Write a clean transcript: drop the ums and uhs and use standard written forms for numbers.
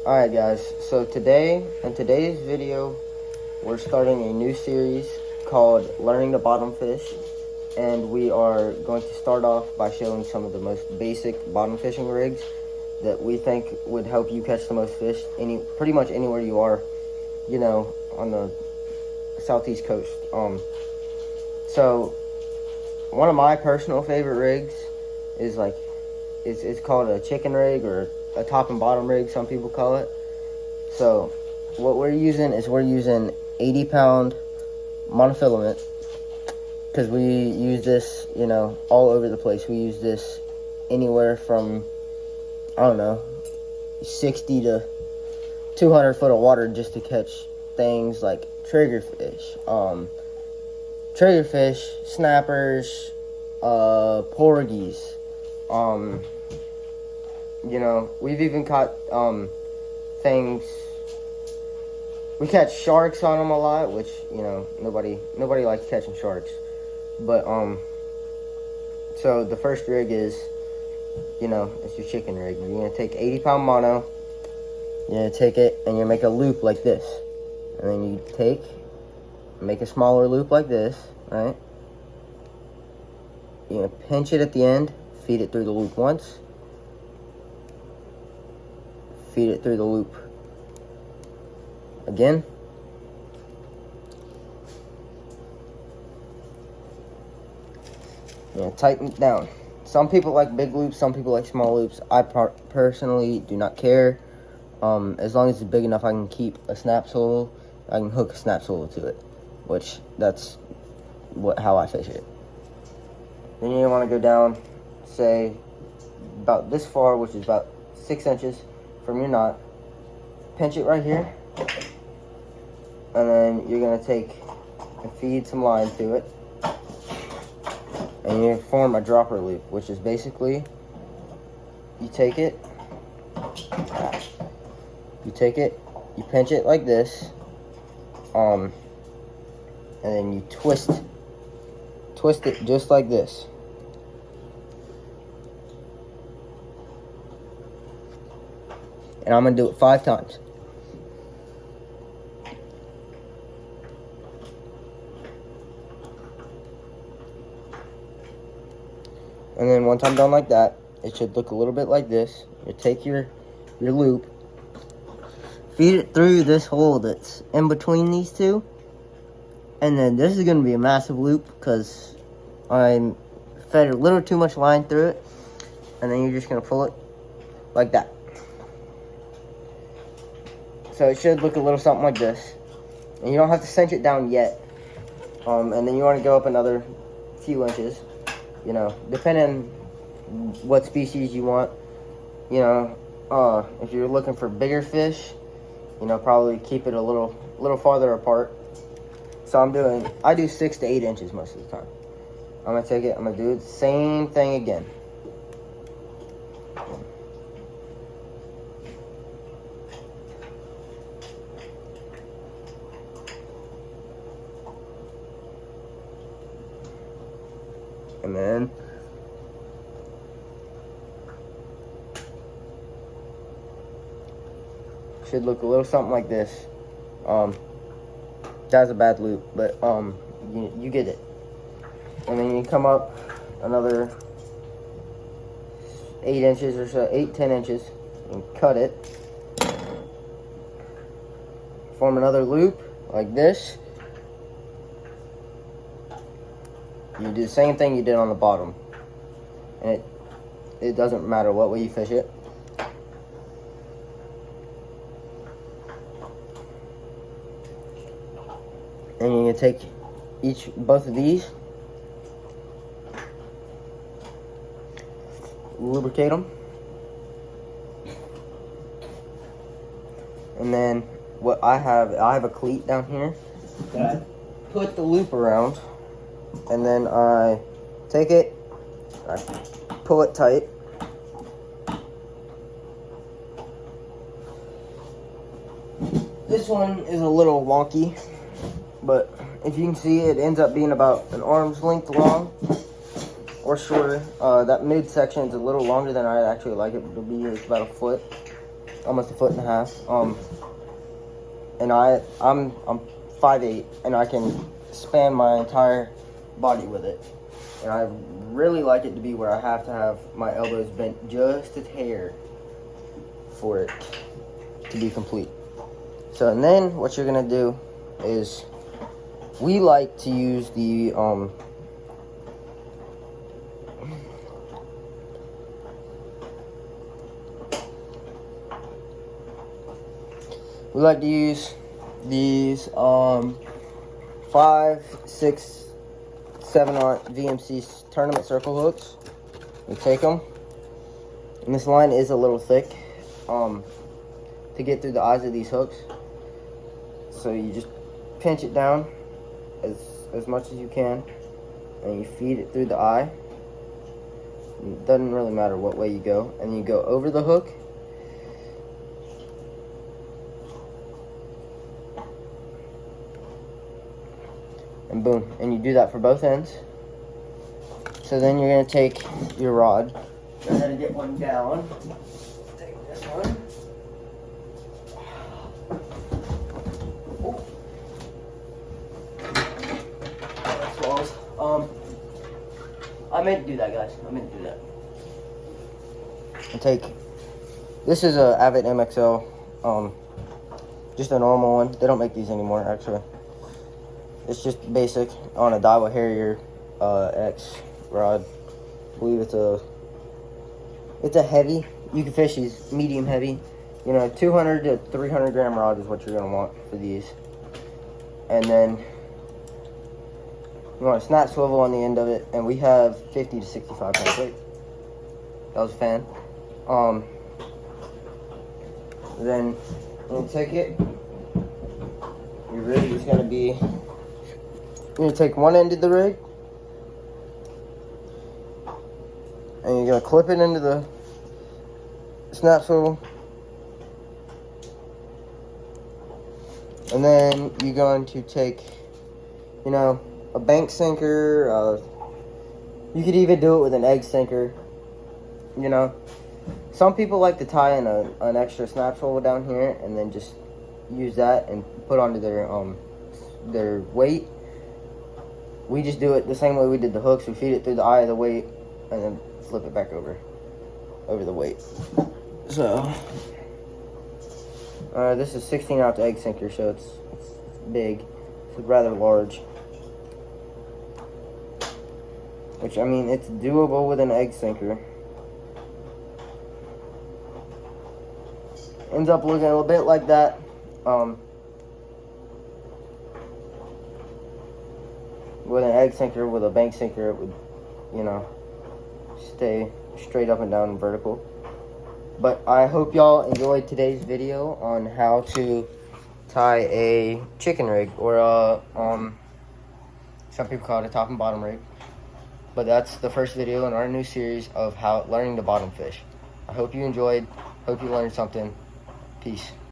Alright guys, so in today's video, we're starting a new series called Learning to Bottom Fish, and we are going to start off by showing some of the most basic bottom fishing rigs that we think would help you catch the most fish pretty much anywhere you are, on the southeast coast. So one of my personal favorite rigs is it's called a chicken rig, or a top and bottom rig, some people call it. So what we're using 80-pound monofilament, because we use this, all over the place. We use this anywhere from, 60 to 200 foot of water just to catch things like triggerfish, snappers, porgies. We've even caught things. We catch sharks on them a lot, which nobody likes catching sharks. But so the first rig is, it's your chicken rig. You're gonna take 80-pound mono. You're gonna take it and you make a loop like this, and then you make a smaller loop like this, right? You're gonna pinch it at the end, feed it through the loop once, feed it through the loop again, tighten it down. Some people like big loops, some people like small loops. I personally do not care. As long as it's big enough, I can keep a snap swivel. I can hook a snap swivel to it, which that's how I fish it. Then you want to go down, say, about this far, which is about 6 inches from your knot. Pinch it right here, and then you're going to take and feed some line to it, and you form a dropper loop, which is basically, you take it, you pinch it like this, and then you twist it just like this. And I'm going to do it 5 times. And then once I'm done like that, it should look a little bit like this. You take your loop, feed it through this hole that's in between these two. And then this is going to be a massive loop because I fed a little too much line through it. And then you're just going to pull it like that. So it should look a little something like this. And you don't have to cinch it down yet. And then you want to go up another few inches. Depending what species you want. If you're looking for bigger fish, probably keep it a little farther apart. So I do 6 to 8 inches most of the time. I'm going to take it, I'm going to do the same thing again. And then should look a little something like this. That's a bad loop, but you get it. And then you come up another 8 inches or so, 8-10 inches, and cut it. Form another loop like this. You do the same thing you did on the bottom, and it doesn't matter what way you fish it. And you're gonna take both of these, lubricate them, and then what I have a cleat down here that I put the loop around. And then I take it, I pull it tight. This one is a little wonky, but if you can see, it ends up being about an arm's length long or shorter. That mid section is a little longer than I'd actually like it to be. It's about a foot. almost a foot and a half. And I'm 5'8", and I can span my entire body with it. And I really like it to be where I have to have my elbows bent just a hair for it to be complete. So, and then what you're gonna do is, we like to use the we like to use these 5, 6, 7-aught VMC tournament circle hooks. We take them, and this line is a little thick to get through the eyes of these hooks. So you just pinch it down as much as you can, and you feed it through the eye. It doesn't really matter what way you go, and you go over the hook. And boom, and you do that for both ends. So then you're gonna take your rod. Go ahead and get one down. Take this one. That swallows. I meant to do that, guys. I meant to do that. And take. This is a Avid MXL. Just a normal one. They don't make these anymore, actually. It's just basic on a Daiwa Harrier X rod. I believe it's a heavy. You can fish these medium heavy. You know, 200 to 300 gram rod is what you're gonna want for these. And then you want a snap swivel on the end of it, and we have 50 to 65 pound weight. That was a fan. Then we'll take it. Your rig is gonna be. You're gonna take one end of the rig, and you're gonna clip it into the snap swivel, and then you're going to take, you know, a bank sinker. You could even do it with an egg sinker. You know, some people like to tie in an extra snap swivel down here, and then just use that and put onto their weight. We just do it the same way we did the hooks. We feed it through the eye of the weight, and then flip it back over the weight. So, this is 16-ounce egg sinker, so it's big. It's rather large. Which, I mean, it's doable with an egg sinker. Ends up looking a little bit like that. With an egg sinker, with a bank sinker, it would, you know, stay straight up and down and vertical. But I hope y'all enjoyed today's video on how to tie a chicken rig, or some people call it a top and bottom rig. But that's the first video in our new series of learning to bottom fish. I hope you enjoyed. Hope you learned something. Peace.